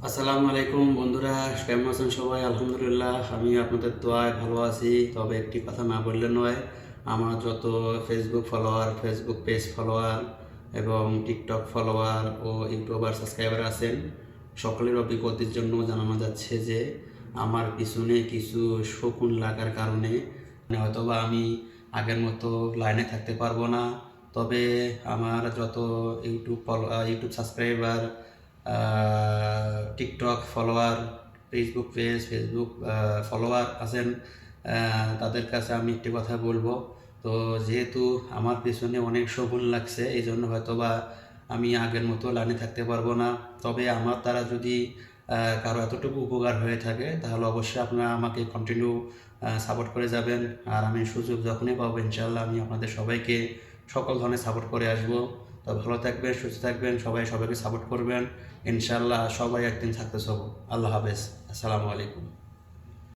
আসসালামু আলাইকুম বন্ধুরা, কেমন আছেন সবাই? আলহামদুলিল্লাহ, আমি আপনাদের দোয়ায় ভালো আছি। তবে একটি কথা না বললে নয়, আমার যত Facebook follower, Facebook page follower এবং টিকটক ফলোয়ার ও ইউটিউবার সাবস্ক্রাইবার আছেন, সকলের অভিজ্ঞতার জন্য জানানো যাচ্ছে যে আমার পিছনে কিছু শকুন লাগার কারণে হয়তোবা আমি আগের মতো লাইনে থাকতে পারবো না। তবে আমার যত YouTube subscriber, TikTok follower, Facebook follower আছেন, তাদের কাছে আমি একটি কথা বলবো। তো যেহেতু আমার পেছনে অনেক শগুন লাগছে, এই জন্য হয়তোবা আমি আগের মতো লাইনে থাকতে পারবো না। তবে আমার দ্বারা যদি কারো এতটুকু উপকার হয়ে থাকে, তাহলে অবশ্যই আপনারা আমাকে কন্টিনিউ সাপোর্ট করে যাবেন। আর আমি সুযোগ যখনই পাবো, ইনশাআল্লাহ আমি আপনাদের সবাইকে সকল ধরনের সাপোর্ট করে আসবো। তো ভালো থাকবেন, সুস্থ থাকবেন, সবাই সবাইকে সাপোর্ট করবেন। ইনশাআল্লাহ সবাই একদিন সাকসেস হবো। আল্লাহ হাফেজ। আসসালামু আলাইকুম।